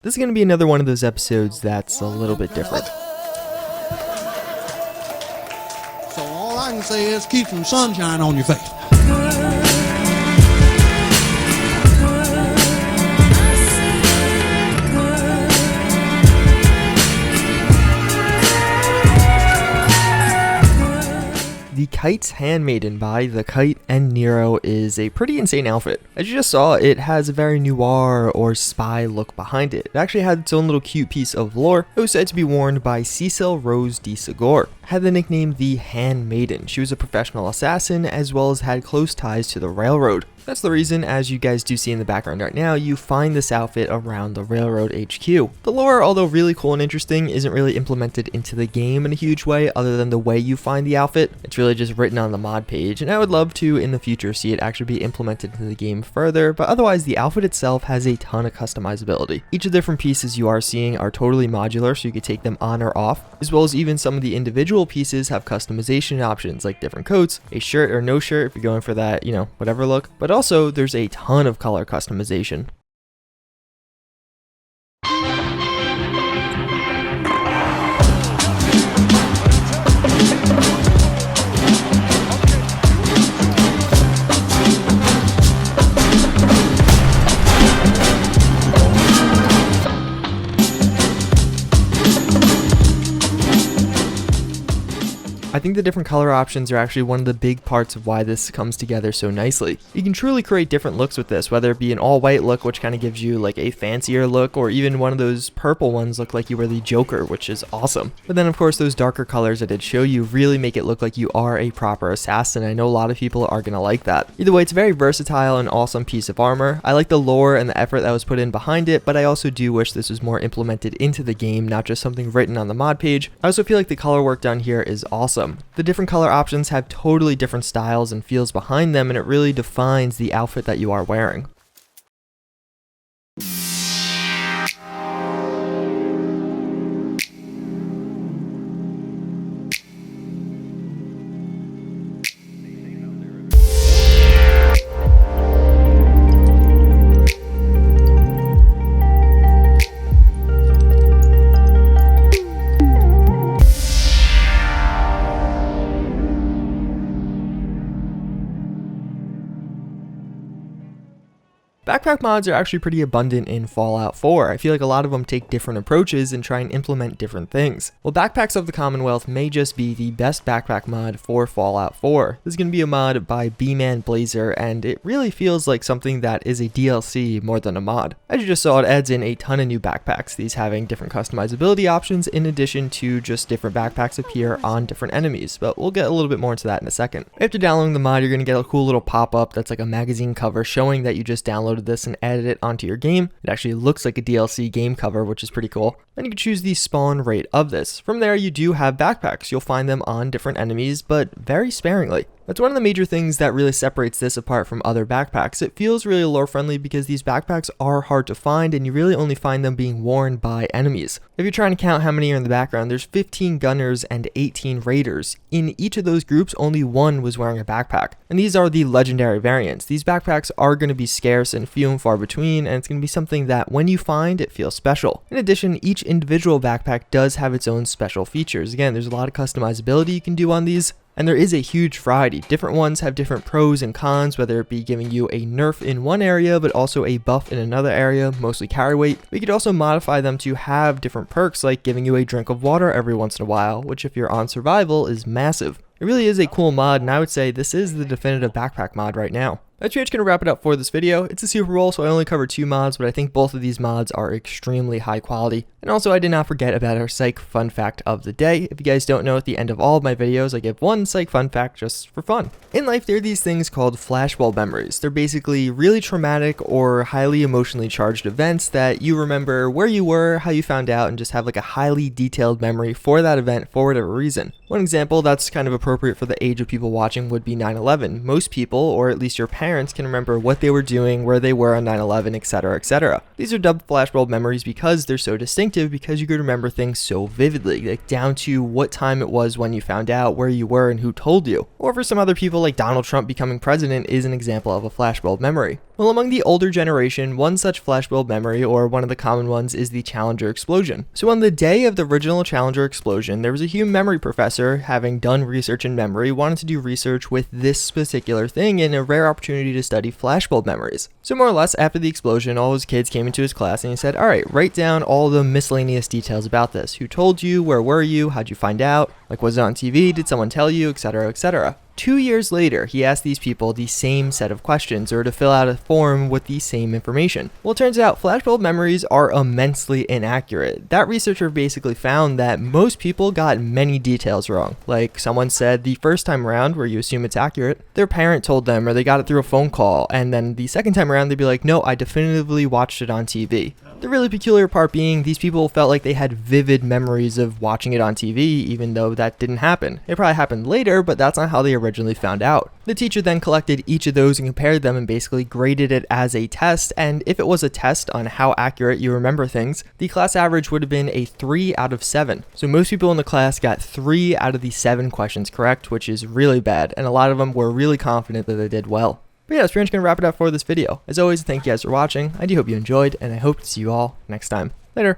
This is going to be another one of those episodes that's a little bit different. So all I can say is keep some sunshine on your face. TheKite's Handmaiden by TheKite and Nero is a pretty insane outfit. As you just saw, it has a very noir or spy look behind it. It actually had its own little cute piece of lore. It was said to be worn by Cecil Rose de Segor. Had the nickname the Handmaiden. She was a professional assassin as well as had close ties to the railroad. That's the reason, as you guys do see in the background right now, you find this outfit around the railroad HQ. The lore, although really cool and interesting, isn't really implemented into the game in a huge way other than the way you find the outfit. It's really just written on the mod page, and I would love to in the future see it actually be implemented into the game further, but otherwise the outfit itself has a ton of customizability. Each of the different pieces you are seeing are totally modular, so you can take them on or off, as well as even some of the individual pieces have customization options like different coats, a shirt or no shirt if you're going for that, whatever look, but also there's a ton of color customization. I think the different color options are actually one of the big parts of why this comes together so nicely. You can truly create different looks with this, whether it be an all white look which kind of gives you like a fancier look, or even one of those purple ones look like you were the Joker, which is awesome. But then of course those darker colors I did show you really make it look like you are a proper assassin. I know a lot of people are gonna like that. Either way, it's a very versatile and awesome piece of armor. I like the lore and the effort that was put in behind it, but I also do wish this was more implemented into the game, not just something written on the mod page. I also feel like the color work done here is awesome. The different color options have totally different styles and feels behind them, and it really defines the outfit that you are wearing. Backpack mods are actually pretty abundant in Fallout 4. I feel like a lot of them take different approaches and try and implement different things. Well, Backpacks of the Commonwealth may just be the best backpack mod for Fallout 4. This is going to be a mod by B-Man Blazer, and it really feels like something that is a DLC more than a mod. As you just saw, it adds in a ton of new backpacks, these having different customizability options in addition to just different backpacks appear on different enemies, but we'll get a little bit more into that in a second. After downloading the mod, you're going to get a cool little pop-up that's like a magazine cover showing that you just downloaded this and added it onto your game. It actually looks like a DLC game cover, which is pretty cool. Then you can choose the spawn rate of this. From there, you do have backpacks. You'll find them on different enemies, but very sparingly. That's one of the major things that really separates this apart from other backpacks. It feels really lore friendly because these backpacks are hard to find and you really only find them being worn by enemies. If you're trying to count how many are in the background, there's 15 gunners and 18 raiders. In each of those groups, only one was wearing a backpack. And these are the legendary variants. These backpacks are going to be scarce and few and far between, and it's going to be something that when you find, it feels special. In addition, each individual backpack does have its own special features. Again, there's a lot of customizability you can do on these. And there is a huge variety. Different ones have different pros and cons, whether it be giving you a nerf in one area, but also a buff in another area, mostly carry weight. We could also modify them to have different perks, like giving you a drink of water every once in a while, which if you're on survival is massive. It really is a cool mod, and I would say this is the definitive backpack mod right now. That's pretty much going to wrap it up for this video. It's a Super Bowl, so I only covered 2 mods, but I think both of these mods are extremely high quality. And also, I did not forget about our psych fun fact of the day. If you guys don't know, at the end of all of my videos, I give one psych fun fact just for fun. In life, there are these things called flashbulb memories. They're basically really traumatic or highly emotionally charged events that you remember where you were, how you found out, and just have like a highly detailed memory for that event for whatever reason. One example that's kind of appropriate for the age of people watching would be 9/11. Most people, or at least your parents, can remember what they were doing, where they were on 9/11, etc., etc. These are dubbed flashbulb memories because they're so distinctive, because you could remember things so vividly, like down to what time it was when you found out, where you were, and who told you. Or for some other people, like Donald Trump becoming president is an example of a flashbulb memory. Well, among the older generation, one such flashbulb memory, or one of the common ones, is the Challenger explosion. So on the day of the original Challenger explosion, there was a human memory professor, having done research in memory, wanted to do research with this particular thing and a rare opportunity to study flashbulb memories. So more or less, after the explosion, all his kids came into his class and he said, alright, write down all the miscellaneous details about this. Who told you? Where were you? How'd you find out? Like, was it on TV? Did someone tell you? Etc, etc. 2 years later, he asked these people the same set of questions, or to fill out a form with the same information. Well, it turns out flashbulb memories are immensely inaccurate. That researcher basically found that most people got many details wrong. Like, someone said the first time around, where you assume it's accurate, their parent told them, or they got it through a phone call, and then the second time around they'd be like, no, I definitively watched it on TV. The really peculiar part being, these people felt like they had vivid memories of watching it on TV, even though that didn't happen. It probably happened later, but that's not how they originally found out. The teacher then collected each of those and compared them and basically graded it as a test, and if it was a test on how accurate you remember things, the class average would have been a 3 out of 7. So most people in the class got 3 out of the 7 questions correct, which is really bad, and a lot of them were really confident that they did well. But yeah, that's pretty much going to wrap it up for this video. As always, thank you guys for watching. I do hope you enjoyed, and I hope to see you all next time. Later.